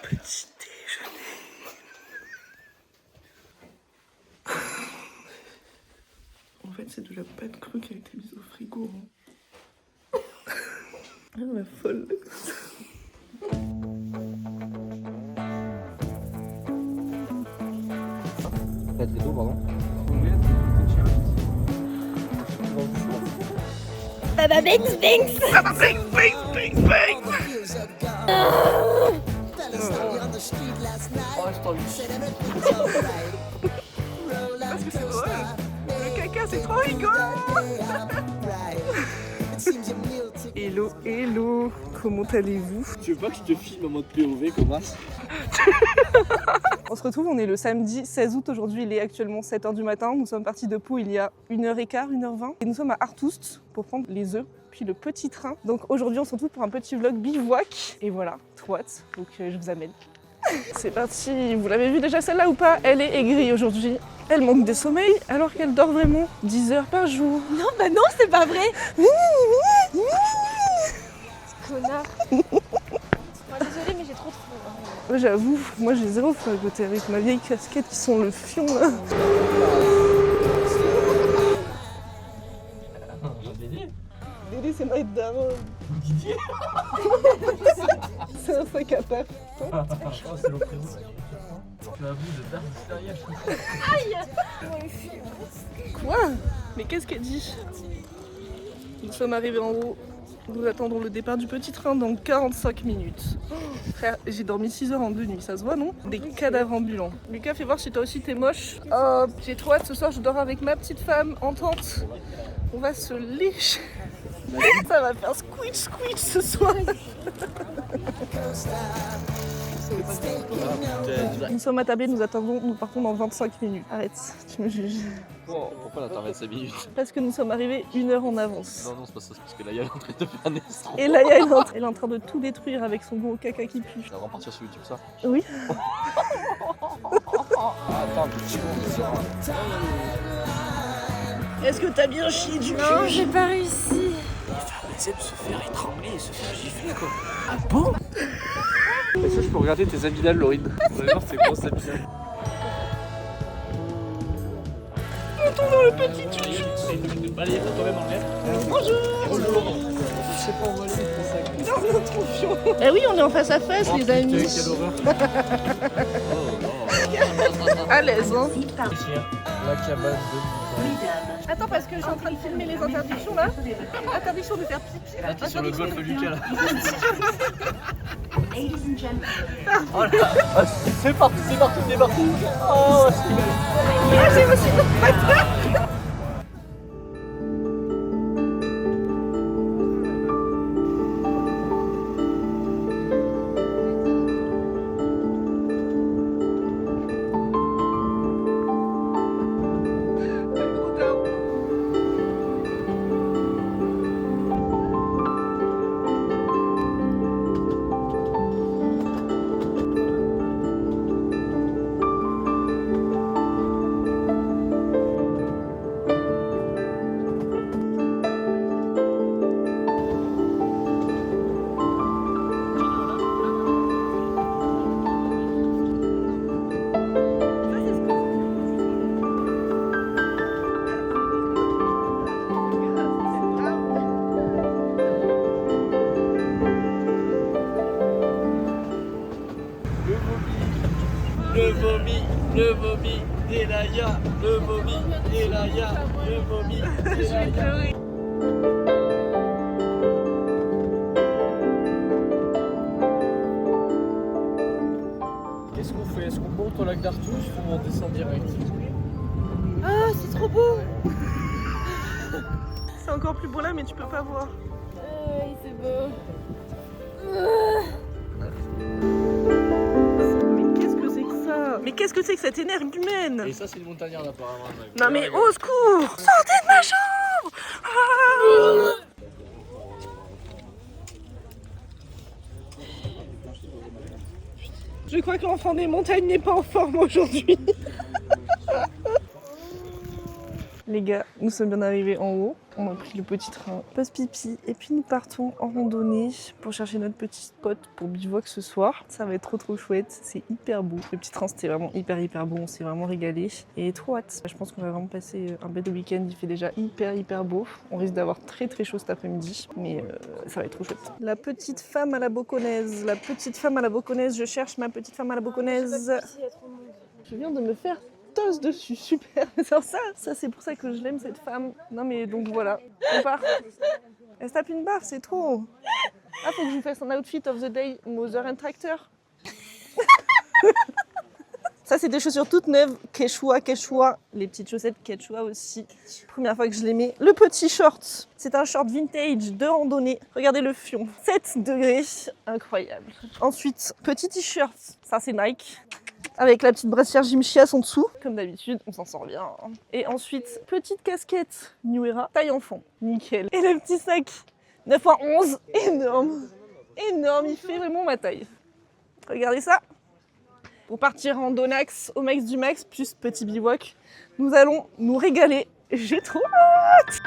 Petit déjeuner. En fait, c'est de la pâte crue qui a été mise au frigo. Hein. Ah, la folle. Pâte gâteau, pardon. Baba Binks Binks. Baba bing bing bing bing. Oh, je t'en Parce que c'est drôle. Le caca, c'est trop rigolo. Hello, hello. Comment allez-vous? Tu veux pas que je te filme en mode POV, comment? On se retrouve, on est le samedi 16 août. Aujourd'hui, il est actuellement 7h du matin. Nous sommes partis de Pau il y a 1h15, 1h20. Et nous sommes à Artoust pour prendre les œufs, puis le petit train. Donc aujourd'hui, on se retrouve pour un petit vlog bivouac. Et voilà, trop hâte. Donc je vous amène. C'est parti. Vous l'avez vu déjà celle-là ou pas? Elle est aigrie aujourd'hui. Elle manque de sommeil alors qu'elle dort vraiment 10 heures par jour. Non, bah non, c'est pas vrai. Connard. Bon, désolée, mais j'ai trop de froid. Ouais, j'avoue, moi j'ai zéro froid à côté avec ma vieille casquette qui sent le fion là. Dédé, c'est Maître Daron. Didier. C'est un sac à paf. Oh, c'est l'opéro. Tu as vu de Dark derrière. Quoi? Mais qu'est-ce qu'elle dit? Nous sommes arrivés en haut. Nous attendons le départ du petit train dans 45 minutes. Oh, frère, j'ai dormi 6 heures en 2 nuits, ça se voit non? Des cadavres ambulants. Lucas, fais voir si toi aussi t'es moche. Oh, j'ai trop hâte, ce soir je dors avec ma petite femme en tente. On va se lécher. Ça va faire squitch squitch ce soir. Nous sommes attablés, nous attendons, nous partons dans 25 minutes. Arrête, tu me juges. Oh, pourquoi là t'as 25 minutes? Parce que nous sommes arrivés 1 heure en avance. Non, non, c'est pas ça, c'est parce que là, il est en train de faire un estron. Et là, elle est en train de tout détruire avec son gros caca qui pue. Ça va repartir sur YouTube, ça? Oui. Attends, Est-ce que t'as bien chié du cul? Non, j'ai pas réussi. essaie de se faire étrangler et se faire gifler, quoi. Ah bon? Est-ce que je peux regarder tes abdominales, Laurine? On va voir c'est gros, ça abdominales. Montons dans le petit chouchou. Allez, quand même en l'air. Bonjour. Bonjour. Je sais pas, on va aller, c'est ça. Dans notre fion. Eh oui, on est en face à face, les amis. Quelle horreur. À l'aise, hein. La cabane de... Attends, parce que je suis en train de filmer les interdictions là. Interdiction de faire pipi. Là, t'es sur le golf Lucas, là. Oh là. Ah, c'est parti, c'est parti, c'est parti. Oh, c'est bien. Ah, j'ai aussi. Le vomi, Delaya, le vomi, Delaya, le vomi, Je vais pleurer. Qu'est-ce qu'on fait? Est-ce qu'on monte au lac d'Artoust ou on descend direct? Ah, c'est trop beau. C'est encore plus beau là, mais tu peux pas voir. Oui, c'est beau. Mais qu'est-ce que c'est que ça? Mais qu'est-ce que c'est que cette énergumène? Et ça, c'est une montagnarde apparemment. Non mais au secours! Sortez de ma chambre! Ah! Je crois que l'enfant des montagnes n'est pas en forme aujourd'hui. Les gars, nous sommes bien arrivés en haut. On a pris le petit train, pause pipi, et puis nous partons en randonnée pour chercher notre petit spot pour bivouac ce soir. Ça va être trop chouette, c'est hyper beau. Le petit train c'était vraiment hyper bon, on s'est vraiment régalé et trop hâte. Je pense qu'on va vraiment passer un bel week-end, il fait déjà hyper beau. On risque d'avoir très chaud cet après-midi, mais ça va être trop chouette. La petite femme à la boconnaise, je cherche ma petite femme à la boconnaise. Je viens de me faire tosse dessus, super. Alors ça c'est pour ça que je l'aime cette femme. Non mais donc voilà, on part. Elle se tape une barre, c'est trop. Ah, faut que je vous fasse un outfit of the day, Mother and Tractor. Ça c'est des chaussures toutes neuves, Quechua, les petites chaussettes Quechua aussi. Première fois que je les mets. Le petit short, c'est un short vintage de randonnée. Regardez le fion, 7 degrés, incroyable. Ensuite, petit t-shirt, ça c'est Nike. Avec la petite brassière Gymshias en dessous. Comme d'habitude, on s'en sort bien. Et ensuite, petite casquette New Era, taille enfant. Nickel. Et le petit sac 9x11, énorme. Énorme, il fait vraiment ma taille. Regardez ça. Pour partir en Donax au max du max, plus petit bivouac, nous allons nous régaler. J'ai trop hâte.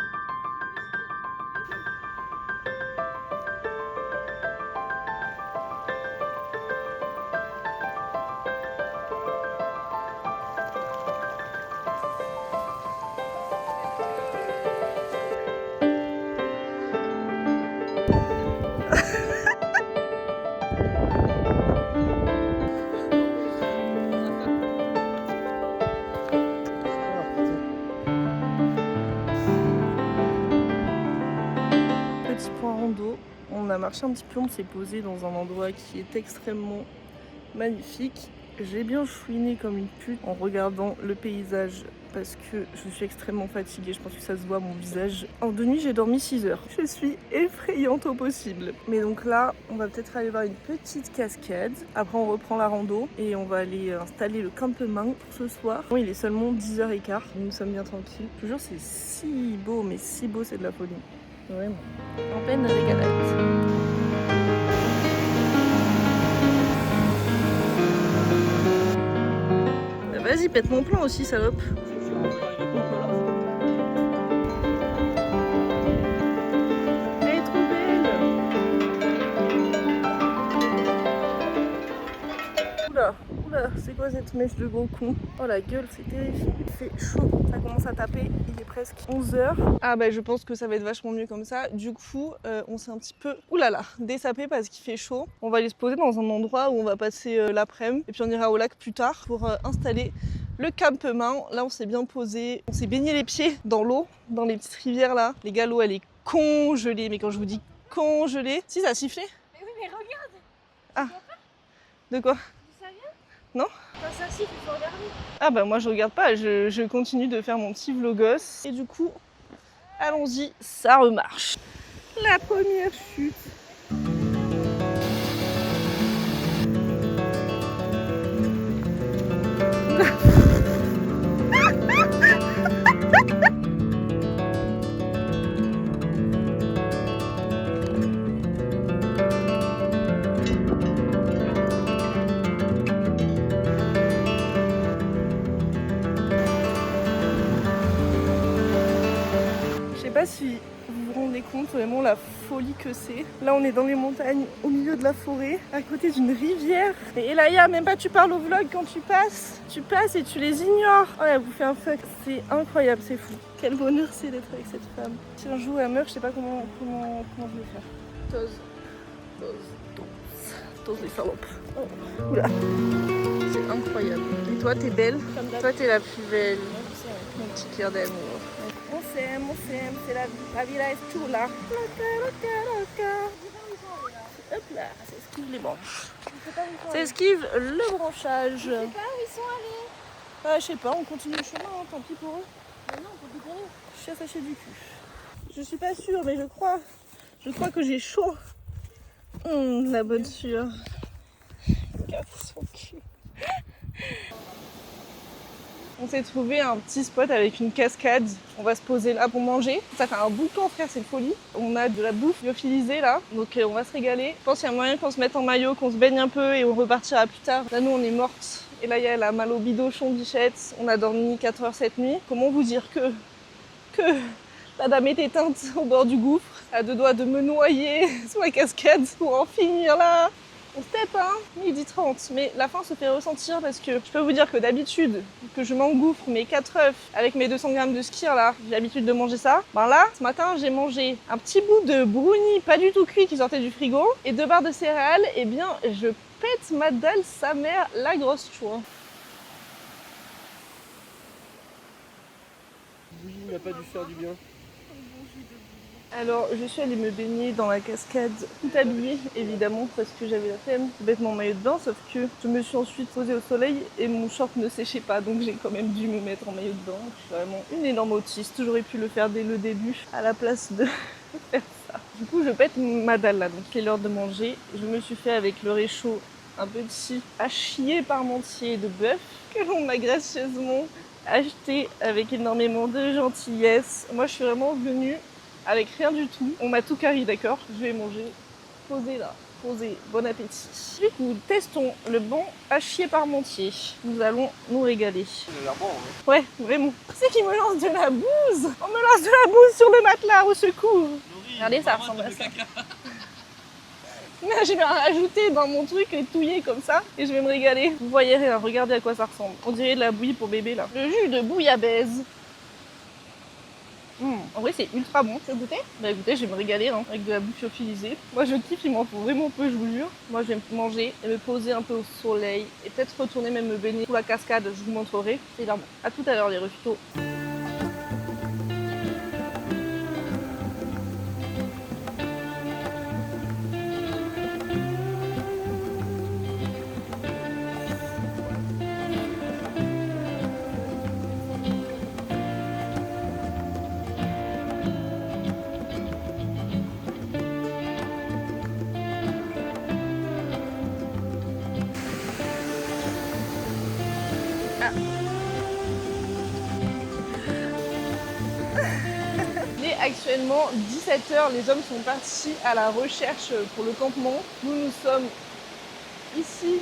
On a marché un petit peu, on s'est posé dans un endroit qui est extrêmement magnifique. J'ai bien chouiné comme une pute en regardant le paysage parce que je suis extrêmement fatiguée, je pense que ça se voit à mon visage. En 2 nuits, j'ai dormi 6 heures. Je suis effrayante au possible. Mais donc là, on va peut-être aller voir une petite cascade. Après, on reprend la rando et on va aller installer le campement pour ce soir. Bon, il est seulement 10h15, nous sommes bien tranquilles. Toujours, c'est si beau, mais si beau, c'est de la folie. Vraiment. En pleine régalade. Bah vas-y, pète mon plan aussi, salope. Elle est trop belle. Oula, c'est quoi cette mèche de gros con? Oh la gueule, c'est terrifiant. Il fait chaud, ça commence à taper, il est presque 11h. Ah bah je pense que ça va être vachement mieux comme ça. Du coup, on s'est un petit peu, dessapé parce qu'il fait chaud. On va aller se poser dans un endroit où on va passer l'après-midi. Et puis on ira au lac plus tard pour installer le campement. Là on s'est bien posé, on s'est baigné les pieds dans l'eau, dans les petites rivières là. Les gars, l'eau elle est congelée, mais quand je vous dis congelée, si ça a sifflé? Mais oui, mais regarde. Ah, de quoi? Non? Quand ça siffle, il faut regarder. Ah bah moi je regarde pas, je continue de faire mon petit vlogos. Et du coup, allons-y, ça remarche. La première chute. Je sais pas si vous vous rendez compte vraiment la folie que c'est. Là on est dans les montagnes, au milieu de la forêt, à côté d'une rivière. Et Elaya, même pas tu parles au vlog quand tu passes. Tu passes et tu les ignores. Oh elle vous fait un fuck, c'est incroyable, c'est fou. Quel bonheur c'est d'être avec cette femme. Si un jour elle meurt, je sais pas comment je vais faire. Tose les salopes. Oh. Oula. C'est incroyable. Et toi t'es belle. Toi t'es la plus belle. Mon petit cœur d'amour. On s'aime, c'est la vie. La vie là est tout là. Hop là, ça esquive les branches. Ça esquive le branchage. Je sais pas où ils sont allés. Ah, je sais pas, on continue le chemin, hein, tant pis pour eux. Mais non, on peut courir. Je suis attachée du cul. Je suis pas sûre, mais je crois que j'ai chaud. La bonne sueur. Regarde son cul. On s'est trouvé un petit spot avec une cascade. On va se poser là pour manger. Ça fait un bout de temps, frère, c'est folie. On a de la bouffe lyophilisée là, donc on va se régaler. Je pense qu'il y a moyen qu'on se mette en maillot, qu'on se baigne un peu et on repartira plus tard. Là, nous, on est mortes. Et là, elle a mal au bidochon, bichette. On a dormi 4 heures cette nuit. Comment vous dire que La dame est éteinte au bord du gouffre, à 2 doigts de me noyer sous la cascade pour en finir là. On step, hein, 12h30, mais la faim se fait ressentir parce que je peux vous dire que d'habitude, que je m'engouffre mes 4 œufs avec mes 200 grammes de skir là, j'ai l'habitude de manger ça. Ben là, ce matin, j'ai mangé un petit bout de brownie pas du tout cuit qui sortait du frigo et 2 barres de céréales, et bien je pète ma dalle sa mère la grosse chouin. Oui, il n'a pas dû faire du bien. Alors, je suis allée me baigner dans la cascade, tout habillée évidemment parce que j'avais la flemme de mettre mon maillot de bain, sauf que je me suis ensuite posée au soleil et mon short ne séchait pas, donc j'ai quand même dû me mettre en maillot de bain. Je suis vraiment une énorme autiste, j'aurais pu le faire dès le début à la place de faire ça. Du coup, je pète ma dalle là, donc c'est l'heure de manger. Je me suis fait avec le réchaud un petit hachis parmentier de bœuf que l'on m'a gracieusement acheté avec énormément de gentillesse. Moi, je suis vraiment venue avec rien du tout. On m'a tout carré, d'accord? Je vais manger. Posez là. Posez. Bon appétit. Du coup, testons le bon hachis parmentier. Nous allons nous régaler. Il a l'air bon, hein. Ouais, vraiment. C'est qui me lance de la bouse. On me lance de la bouse sur le matelas, au secours. Regardez, ça ressemble à ça. Là, je vais en rajouter dans mon truc et touiller comme ça et je vais me régaler. Vous voyez rien, regardez à quoi ça ressemble. On dirait de la bouillie pour bébé là. Le jus de bouillabaisse. En vrai, c'est ultra bon. Tu veux goûter? Bah écoutez, je vais me régaler hein, avec de la bouffe lyophilisée. Moi, je kiffe, il m'en faut vraiment peu, je vous jure. Moi, je vais manger et me poser un peu au soleil et peut-être retourner même me baigner sous la cascade. Je vous montrerai. C'est énorme. À tout à l'heure, les refutos. Il est actuellement 17h, les hommes sont partis à la recherche pour le campement. Nous sommes ici,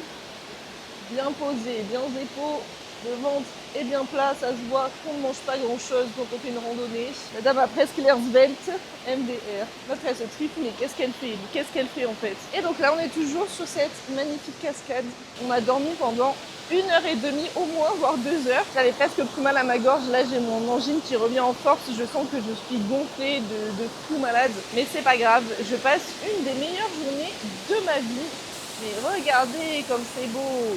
bien posés, bien épaules, le ventre est bien plat, ça se voit qu'on ne mange pas grand chose quand on fait une randonnée. La dame a presque l'air svelte, MDR. Notre elle se trifle, mais qu'est-ce qu'elle fait? Qu'est-ce qu'elle fait en fait? Et donc là on est toujours sur cette magnifique cascade. On a dormi pendant 1h30 au moins, voire 2 heures. J'avais presque plus mal à ma gorge. Là, j'ai mon angine qui revient en force. Je sens que je suis gonflée de fou malade. Mais c'est pas grave. Je passe une des meilleures journées de ma vie. Mais regardez comme c'est beau.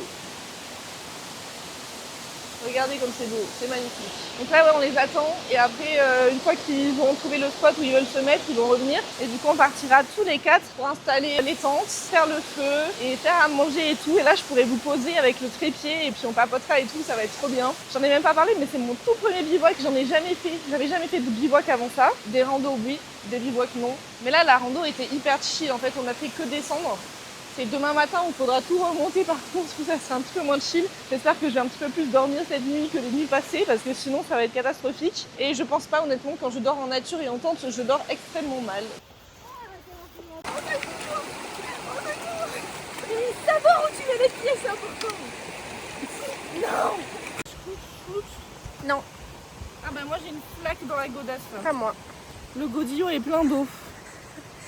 Regardez comme c'est beau, c'est magnifique. Donc là, ouais, on les attend et après, une fois qu'ils vont trouver le spot où ils veulent se mettre, ils vont revenir. Et du coup, on partira tous les 4 pour installer les tentes, faire le feu et faire à manger et tout. Et là, je pourrais vous poser avec le trépied et puis on papotera et tout, ça va être trop bien. J'en ai même pas parlé, mais c'est mon tout premier bivouac, j'en ai jamais fait. J'avais jamais fait de bivouac avant ça. Des randos, oui, des bivouacs, non. Mais là, la rando était hyper chill. En fait, on a fait que descendre. C'est demain matin où il faudra tout remonter par contre, ça c'est un petit peu moins chill. J'espère que je vais un petit peu plus dormir cette nuit que les nuits passées parce que sinon ça va être catastrophique. Et je pense pas honnêtement, quand je dors en nature et en tente, je dors extrêmement mal. Savoir où tu mets les pieds, c'est important. Non. Non, Ah bah moi j'ai une flaque dans la godasse là. pas moi. Le godillon est plein d'eau.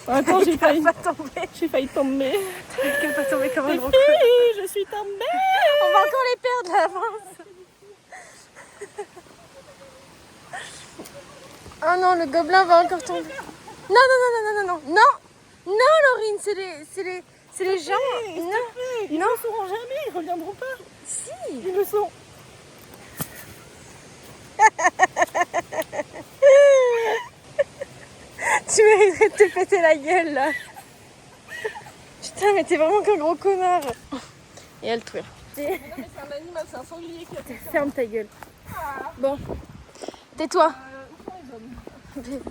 Attends, j'ai failli pas tomber. J'ai failli tomber. T'inquiète pas tomber comme un gros con. Oui, je suis tombée. On va encore les perdre là, avance. Oh non, le gobelin va encore tomber. Non, non, non, non, non, non, non, non, non, Laurine, c'est les gens. Non, Ils ne sauront jamais, ils reviendront pas. si. Ils le sont. Tu mériterais de te péter la gueule là. Putain, mais t'es vraiment qu'un gros connard. Et elle twerk. Non mais c'est un animal, c'est un sanglier qui a fait ça. Ferme ta gueule. Bon, tais-toi. Où sont les hommes?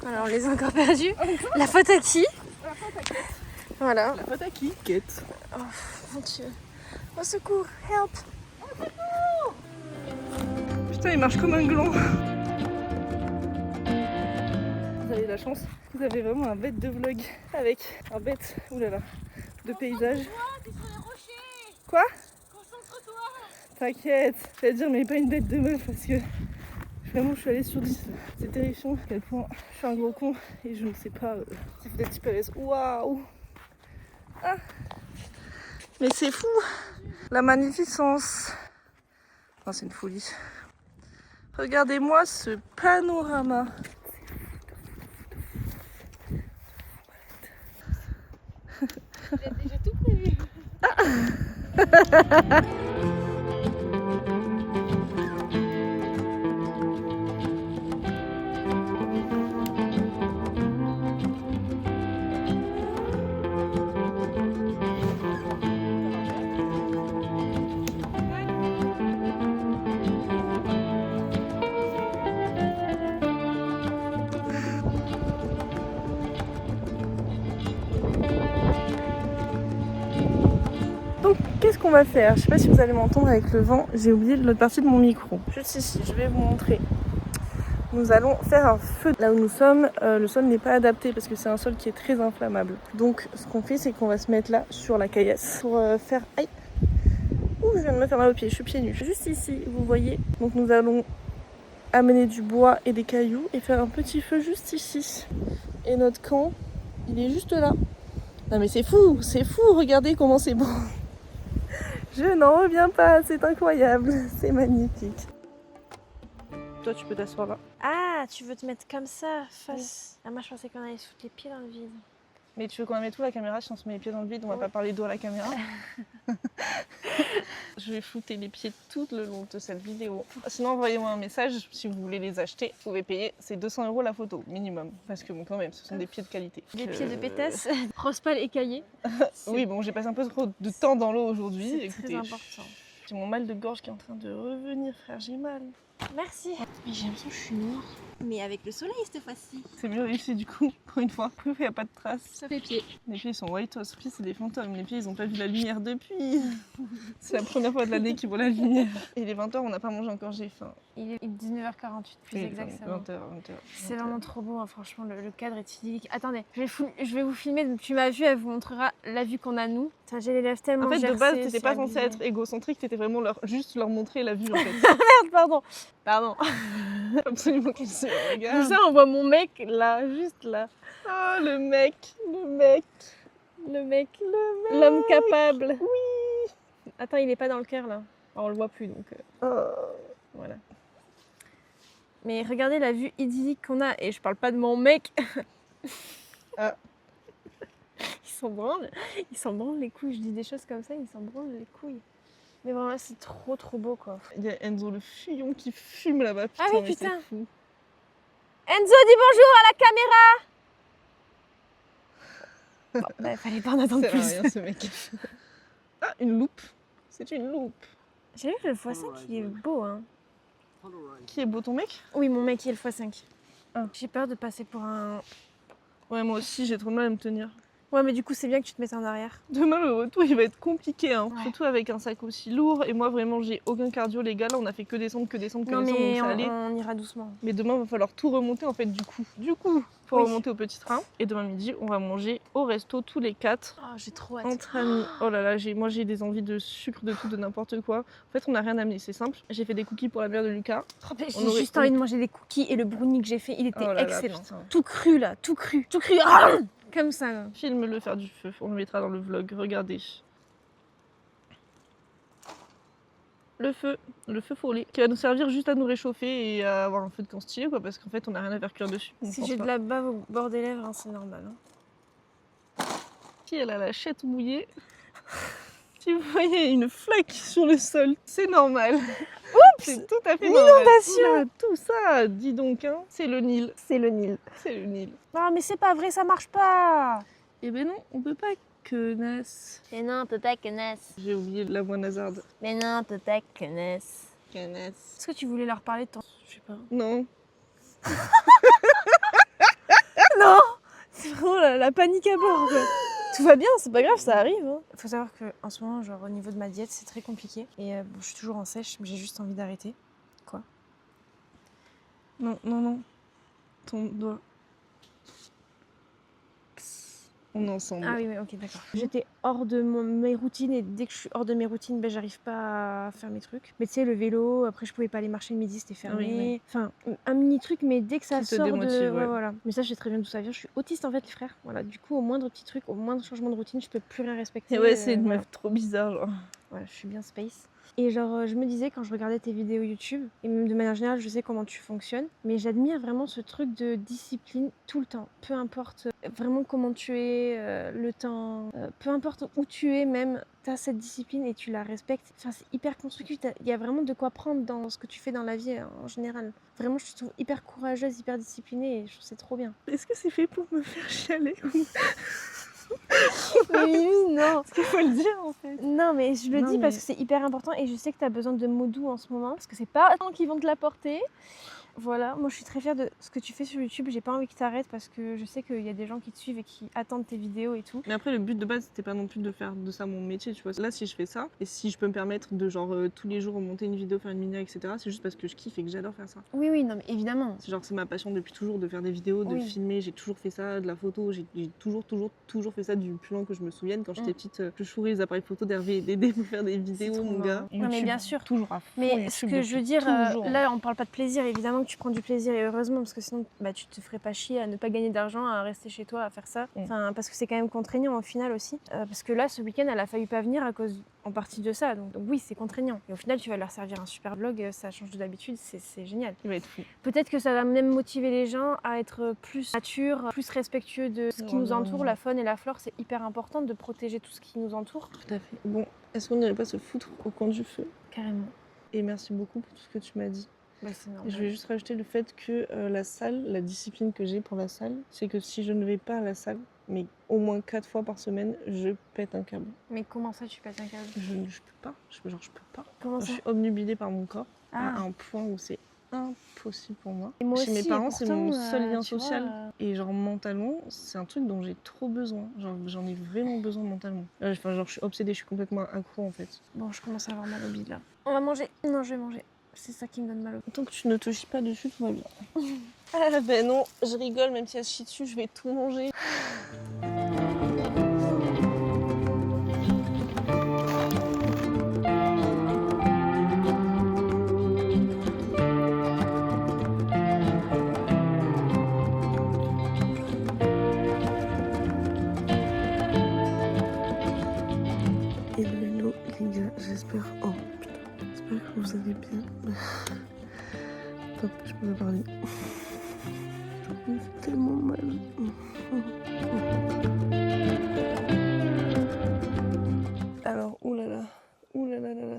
Alors, on les a encore perdus. La faute à qui? La faute à Kate. Voilà. La faute à qui? Kate. Oh, mon Dieu. Au secours, help. Putain, il marche comme un gland. Vous avez la chance, vous avez vraiment un bête de vlog avec un bête, oulala, de paysage. T'es sur les rochers. Quoi? Concentre-toi. T'inquiète, j'allais dire mais pas une bête de meuf parce que je Vraiment, je suis allée sur 10. C'est terrifiant à quel point je suis un gros con et je ne sais pas si vous êtes hyper. Waouh! Ah. Mais c'est fou! La magnificence! Oh, c'est une folie. Regardez-moi ce panorama. J'ai déjà tout prévu. Donc, qu'est-ce qu'on va faire? Je sais pas si vous allez m'entendre avec le vent. J'ai oublié l'autre partie de mon micro. Juste ici, je vais vous montrer. Nous allons faire un feu. Là où nous sommes, le sol n'est pas adapté parce que c'est un sol qui est très inflammable. Donc, ce qu'on fait, c'est qu'on va se mettre là sur la caillasse pour faire. Aïe! Ouh, je viens de me faire mal aux pieds. Je suis pieds nus. Juste ici, vous voyez. Donc, nous allons amener du bois et des cailloux et faire un petit feu juste ici. Et notre camp, il est juste là. Non mais c'est fou, regardez comment c'est beau. Je n'en reviens pas, c'est incroyable, c'est magnifique. Toi tu peux t'asseoir là. Ah, tu veux te mettre comme ça, face. Ah, moi je pensais qu'on allait se foutre les pieds dans le vide. Mais tu veux qu'on mette où la caméra si on se met les pieds dans le vide? On va pas parler d'eau à la caméra. Je vais flouter les pieds tout le long de cette vidéo. Sinon envoyez-moi un message si vous voulez les acheter. Vous pouvez payer, c'est 200 € la photo minimum. Parce que bon quand même, ce sont des pieds de qualité. Des pieds de pétasse, rose pâle écaillé. Oui bon j'ai passé un peu trop de temps dans l'eau aujourd'hui. C'est très important. J'ai mon mal de gorge qui est en train de revenir frère, j'ai mal. Merci. Mais j'ai l'impression que je suis noire. Mais avec le soleil cette fois-ci. C'est mieux réussi du coup, pour une fois. Il n'y a pas de traces. Sauf les pieds. Les pieds ils sont white, les pieds c'est des fantômes. Les pieds ils ont pas vu la lumière depuis. C'est la première fois de l'année qu'ils voient la lumière. Et il est 20h, on n'a pas mangé encore, j'ai faim. Il est 19h48 plus exactement. 20h. C'est vraiment trop beau, hein, franchement, le cadre est idyllique. Attendez, je vais vous filmer, donc tu m'as vu, elle vous montrera la vue qu'on a nous. Putain, j'ai les lèvres tellement En fait, de gercées, base, t'étais c'est pas censé abusé. être égocentrique, t'étais vraiment juste leur montrer la vue en fait. Merde, pardon. Absolument qu'il se Comme regarde. ça, on voit mon mec là, juste là. Oh, le mec. L'homme capable. Oui. Attends, il est pas dans le cœur là. Alors, on le voit plus donc voilà. Mais regardez la vue idyllique qu'on a. Et je parle pas de mon mec. Ah. Ils s'en branlent les couilles. Je dis des choses comme ça, ils s'en branlent les couilles. Mais vraiment, c'est trop beau quoi. Il y a Enzo le fuyon qui fume là-bas. Putain, Ah oui, mais putain. c'est fou. Enzo, dis bonjour à la caméra. Bon, bah, fallait pas en attendre Ça sert à plus. rien ce mec. Ah, une loupe. C'est une loupe. J'ai vu que le x5 il est beau hein. Qui est beau ton mec? Oui, mon mec il est le x5. Ah. J'ai peur de passer pour un... Ouais, moi aussi, j'ai trop de mal à me tenir. Ouais, mais du coup, c'est bien que tu te mettes en arrière. Demain, le retour, il va être compliqué, hein. Ouais. Surtout avec un sac aussi lourd. Et moi, vraiment, j'ai aucun cardio, les gars. Là, on a fait que descendre, Non, donc mais ça allait. on ira doucement. Mais demain, il va falloir tout remonter, en fait, du coup. Faut Oui. remonter au petit train. Et demain midi, on va manger au resto tous les 4. Oh, j'ai trop hâte. Entre amis. Oh là là, moi j'ai des envies de sucre, de tout, de n'importe quoi. En fait, on n'a rien amené, c'est simple. J'ai fait des cookies pour la mère de Lucas. J'ai On aurait- juste envie de manger des cookies et le brownie que j'ai fait, il était Oh là là, excellent. putain. Tout cru là, tout cru. Ah comme ça. Là. Filme le faire du feu, on le mettra dans le vlog, regardez. Le feu frôlé, qui va nous servir juste à nous réchauffer et à avoir un feu de camp stylé quoi, parce qu'en fait on n'a rien à faire cuire dessus. on Si pense j'ai de pas. la bave au bord des lèvres, hein, c'est normal. Hein. Si elle a la chette mouillée, si vous voyez une flaque sur le sol, c'est normal. C'est tout à fait Une normal. inondation. Oula, tout ça, dis donc, hein, c'est le Nil. C'est le Nil. C'est le Nil. Non, mais c'est pas vrai, ça marche pas. Eh ben non, on peut pas connasse. Mais non, on peut pas connasse. J'ai oublié la voix nasarde. Mais non, on peut pas connasse. Connasse. Est-ce que tu voulais leur parler de ton... Je sais pas. Non. Non. C'est vraiment la panique à bord, quoi. Tout va bien, c'est pas grave, ça arrive. Hein. Faut savoir qu'en ce moment, genre, au niveau de ma diète, c'est très compliqué. Et bon, je suis toujours en sèche, mais j'ai juste envie d'arrêter. Quoi? Non, non, non. Ton doigt. On est ensemble. Ah oui, ok, d'accord. J'étais hors de mes routines et dès que je suis hors de mes routines, ben, j'arrive pas à faire mes trucs. Mais tu sais, le vélo, après je pouvais pas aller marcher le midi, c'était fermé. Oui. Enfin, un mini truc, mais dès que ça Qui te sort de... démotive, ouais. voilà. Mais ça, je sais très bien d'où ça vient. Je suis autiste en fait, les frères. Voilà, du coup, au moindre petit truc, au moindre changement de routine, je peux plus rien respecter. Et ouais, c'est une voilà. meuf trop bizarre, genre. Voilà, je suis bien space. Et genre, je me disais quand je regardais tes vidéos YouTube, et même de manière générale, je sais comment tu fonctionnes, mais j'admire vraiment ce truc de discipline tout le temps. Peu importe vraiment comment tu es, le temps, peu importe où tu es même, tu as cette discipline et tu la respectes. Enfin, c'est hyper constructif. Il y a vraiment de quoi prendre dans ce que tu fais dans la vie en général. Vraiment, je te trouve hyper courageuse, hyper disciplinée et je trouve que c'est trop bien. Est-ce que c'est fait pour me faire chialer? Mais Mimi, non. Parce qu'il faut le dire en fait. Non, mais je le Non, dis parce mais- que c'est hyper important et je sais que tu as besoin de mots doux en ce moment parce que c'est pas tant qui vont te l'apporter. Voilà, moi je suis très fière de ce que tu fais sur YouTube. J'ai pas envie que tu arrêtes parce que je sais qu'il y a des gens qui te suivent et qui attendent tes vidéos et tout. Mais après, le but de base, c'était pas non plus de faire de ça mon métier, tu vois. Là, si je fais ça, et si je peux me permettre de, genre, tous les jours monter une vidéo, faire une mini, etc., c'est juste parce que je kiffe et que j'adore faire ça. Oui, oui, non, mais évidemment. C'est genre, c'est ma passion depuis toujours de faire des vidéos, de Oui. filmer. J'ai toujours fait ça, de la photo. J'ai toujours fait ça du plus loin que je me souvienne. Quand j'étais petite, je chourais les appareils photos d'Hervé et d'Aidé pour faire des vidéos, trop mon marrant. gars. Non, mais bien sûr. Toujours à fond. Mais ce que je veux dire, toujours. là on parle pas de plaisir, évidemment que tu prends du plaisir et heureusement parce que sinon bah, tu te ferais pas chier à ne pas gagner d'argent, à rester chez toi, à faire ça. Enfin, parce que c'est quand même contraignant au final aussi. Parce que là ce week-end elle a failli pas venir à cause en partie de ça. Donc oui c'est contraignant. Et au final tu vas leur servir un super vlog, ça change de d'habitude, c'est génial. Il va être fou. Peut-être que ça va même motiver les gens à être plus nature, plus respectueux de ce qui nous entoure, la faune et la flore. C'est hyper important de protéger tout ce qui nous entoure. Tout à fait. Bon, est-ce qu'on n'irait pas se foutre au coin du feu? Carrément. Et merci beaucoup pour tout ce que tu m'as dit. Bah, c'est Et normal. je vais juste rajouter le fait que la salle, la discipline que j'ai pour la salle, c'est que si je ne vais pas à la salle, mais au moins 4 fois par semaine, je pète un câble. Mais comment ça tu pètes un câble? Je peux pas. Je peux pas. Comment Je ça? suis obnubilée par mon corps Ah. à un point où c'est impossible pour moi. Et moi Chez mes aussi, et parents, c'est mon pourtant, seul lien tu vois, social. Et genre mentalement, c'est un truc dont j'ai trop besoin. Genre j'en ai vraiment besoin mentalement. Enfin genre je suis obsédée, je suis complètement accro en fait. Bon, je commence à avoir mal au bide là. On va manger. Non, je vais manger. C'est ça qui me donne mal au bide. Tant que tu ne te chies pas dessus, tout va bien. Ah ben non, je rigole, même si elle se chie dessus, je vais tout manger. Hello les gars, j'espère. Oh putain, j'espère que vous allez bien. Top, je peux pas parler. Ça me fait tellement mal. Alors, oulala,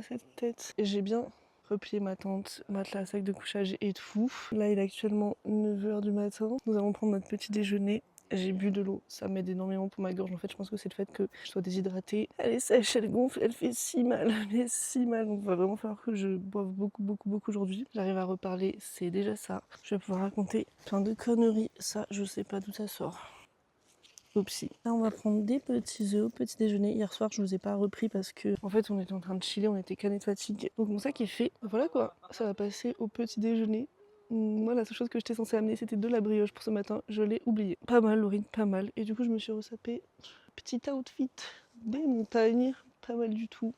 cette tête. J'ai bien replié ma tente, matelas, sac de couchage et tout. Là, il est actuellement 9h du matin. Nous allons prendre notre petit déjeuner. J'ai bu de l'eau, ça m'aide énormément pour ma gorge. En fait, je pense que c'est le fait que je sois déshydratée. Elle est sèche, elle gonfle, elle fait si mal, mais si mal. Donc, il va vraiment falloir que je boive beaucoup aujourd'hui. J'arrive à reparler, c'est déjà ça. Je vais pouvoir raconter plein de conneries. Ça, je sais pas d'où ça sort. Oupsie. Là, on va prendre des petits œufs au petit déjeuner. Hier soir, je vous ai pas repris parce que, en fait, on était en train de chiller, on était canés de fatigue. Donc, mon sac est fait. Voilà quoi, ça va passer au petit déjeuner. Moi, la seule chose que j'étais censée amener, c'était de la brioche pour ce matin. Je l'ai oublié. Pas mal, Laurine, pas mal. Et du coup, je me suis ressapé petit outfit des montagnes. Pas mal du tout.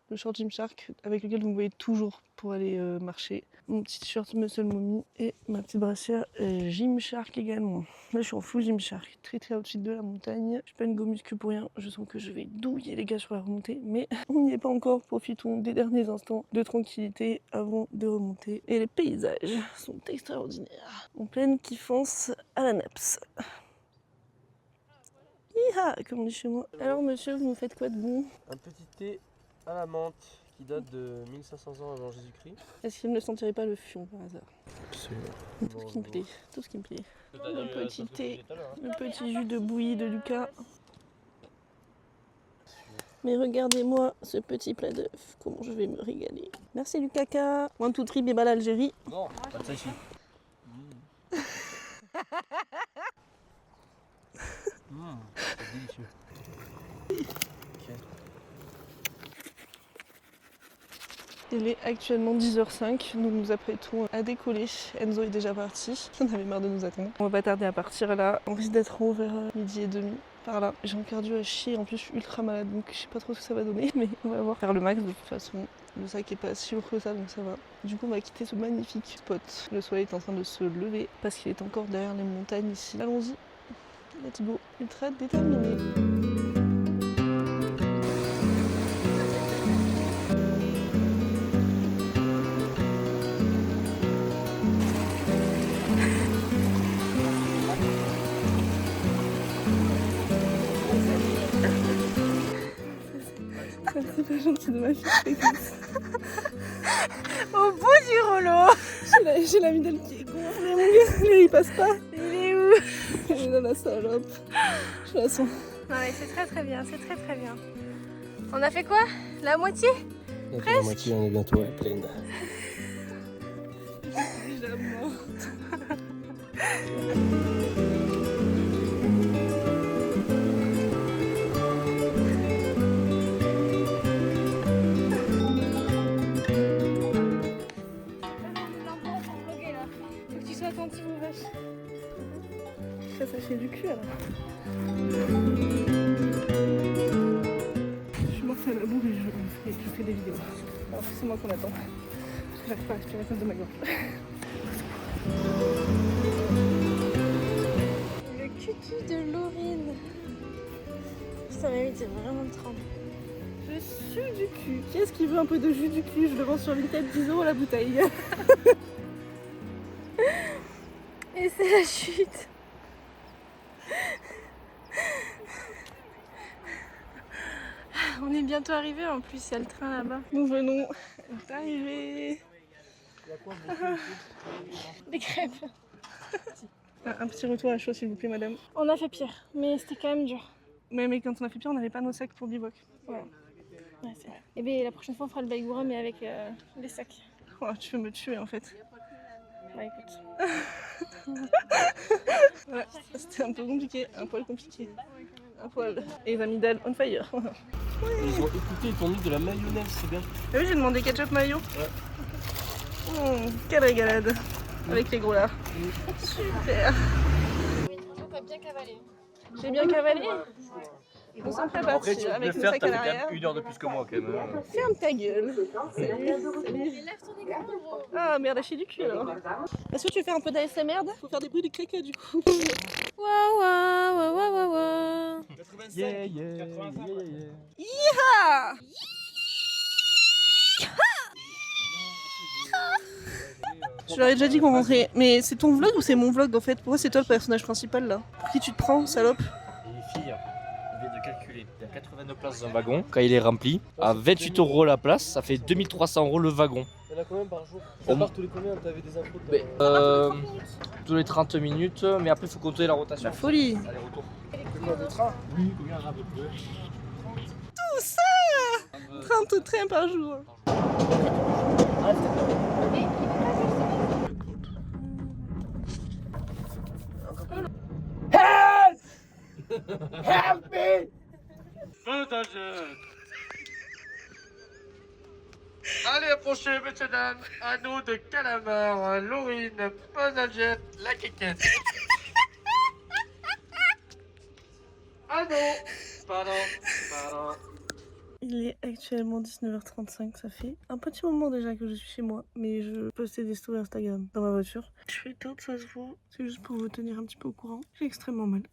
Le short Gymshark avec lequel vous me voyez toujours pour aller marcher. Mon petit t-shirt Muscle Mommy et ma petite brassière Gymshark également. Là, je suis en full Gymshark. Très outfit de la montagne. Je suis pas une go muscu pour rien. Je sens que je vais douiller les gars sur la remontée. Mais on n'y est pas encore. Profitons des derniers instants de tranquillité avant de remonter. Et les paysages sont extraordinaires. En pleine kiffance à la naps. Hi-ha, comme on dit chez moi. Alors monsieur, vous nous faites quoi de bon? Un petit thé à la menthe qui date de 1500 ans avant Jésus-Christ. Est-ce qu'il ne sentirait pas le fion par hasard? Absolument. Tout ce qui me plaît, tout ce qui me plaît. Le petit thé, le petit jus de bouillie de Lucas. Mais regardez-moi ce petit plat d'œuf, comment je vais me régaler. Merci Lucas. One, two, three, bébal Algérie. Non, pas de ça ici. C'est délicieux. Il est actuellement 10h05, nous nous apprêtons à décoller. Enzo est déjà parti, on avait marre de nous attendre. On va pas tarder à partir là, on risque d'être en haut vers 12h30. par là. J'ai un cardio à chier, en plus je suis ultra malade donc je sais pas trop ce que ça va donner, mais on va voir. Faire le max de toute façon. Le sac est pas si lourd que ça donc ça va. Du coup on va quitter ce magnifique spot. Le soleil est en train de se lever parce qu'il est encore derrière les montagnes ici. Allons-y, let's go. Ultra déterminé. C'est pas gentil de ma fille. Au bout du rouleau. J'ai l'amygdale qui est gonflée, mon gars. Mais il passe pas. Il est où? Il est dans la salope. Je la sens. Non mais c'est très bien, c'est très bien. On a fait quoi? La moitié? On a fait la moitié, on est bientôt à la plaine. Déjà mort. Faut que tu sois attentive aux vaches. Ça fait du cul alors. Je suis morte à la bourre et je fais des vidéos. Alors c'est moi qu'on attend. Parce que j'arrive pas à respirer à cause de ma gorge. Le cucu de Laurine. Putain mais oui, t'es vraiment de trempe. Je suis du cul. Qui est-ce qui veut un peu de jus du cul? Je le vends sur Vinted 10 € la bouteille. Et c'est la chute. On est bientôt arrivé en plus, il y a le train là-bas. Nous venons d'arriver. Des crêpes. Un petit retour à chaud s'il vous plaît madame. On a fait pire, mais c'était quand même dur. Mais quand on a fait pire, on n'avait pas nos sacs pour bivouac. Ouais. Ouais, c'est vrai. Et bien la prochaine fois on fera le baïgoura mais avec les sacs. Oh, tu veux me tuer en fait. Bah écoute. Ouais, c'était un peu compliqué, un poil compliqué. Un poil. Et les amygdales on fire. Ils ont écouté, ils t'ont mis de la mayonnaise, c'est bien. Ah oui, j'ai demandé ketchup mayo. Ouais. Quelle régalade. Avec les gros là. Super. T'as bien cavalé. J'ai bien cavalé. On s'en fait Après, tu partir peux avec le faire, sac t'as à fait quand l'arrière. même 1 heure de plus que moi quand même. Ferme ta gueule. Salut. Lève ton écran gros. Ah merde, lâcher du cul alors. Est-ce que tu veux faire un peu d'ASMR? Faut faire des bruits de caca du coup. Waouh waouh waouh waouh waouh. 85, yeah, yeah, 85. Ah je leur ai déjà dit qu'on rentrait, mais c'est ton vlog ou c'est mon vlog en fait? Pourquoi c'est toi le personnage principal là? Pour qui tu te prends, salope? Et les filles, on vient de calculer. Il y a 82 places dans un wagon. Quand il est rempli, à 28 € la place, ça fait 2300 € le wagon. Il y en a combien par jour? Ça part tous les combien? T'avais des infos Mais, tous les 30 minutes, mais après il faut compter la rotation. La folie. Aller-retour. Combien de trains? Oui, combien à peu près? Tout ça 30 trains par jour. Help me! Allez, approchez, messieurs, dames, à nous de calamar, Laurine, Panagette, la quéquette. Ah non! Pardon. Il est actuellement 19h35, ça fait un petit moment déjà que je suis chez moi, mais je postais des stories Instagram dans ma voiture. Je suis éteinte, ça se voit, c'est juste pour vous tenir un petit peu au courant. J'ai extrêmement mal.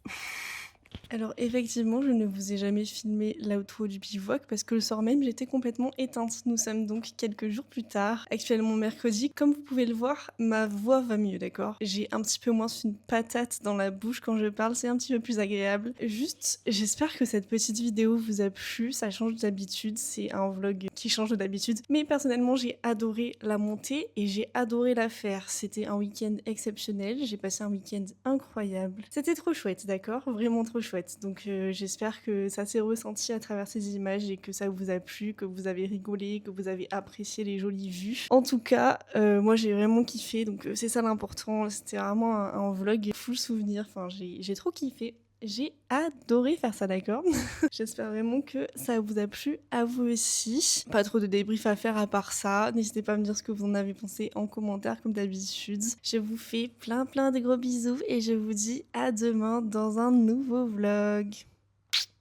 Alors effectivement, je ne vous ai jamais filmé l'outro du bivouac parce que le soir même, j'étais complètement éteinte. Nous sommes donc quelques jours plus tard, actuellement mercredi. Comme vous pouvez le voir, ma voix va mieux, d'accord? J'ai un petit peu moins une patate dans la bouche quand je parle, c'est un petit peu plus agréable. Juste, j'espère que cette petite vidéo vous a plu, ça change d'habitude, c'est un vlog qui change d'habitude. Mais personnellement, j'ai adoré la monter et j'ai adoré la faire. C'était un week-end exceptionnel, j'ai passé un week-end incroyable. C'était trop chouette, d'accord? Vraiment trop chouette. Donc j'espère que ça s'est ressenti à travers ces images et que ça vous a plu, que vous avez rigolé, que vous avez apprécié les jolies vues. En tout cas, moi j'ai vraiment kiffé, donc c'est ça l'important. C'était vraiment un vlog full souvenir, enfin j'ai trop kiffé. J'ai adoré faire ça, d'accord? J'espère vraiment que ça vous a plu à vous aussi. Pas trop de débrief à faire à part ça. N'hésitez pas à me dire ce que vous en avez pensé en commentaire comme d'habitude. Je vous fais plein de gros bisous et je vous dis à demain dans un nouveau vlog.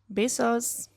Besos.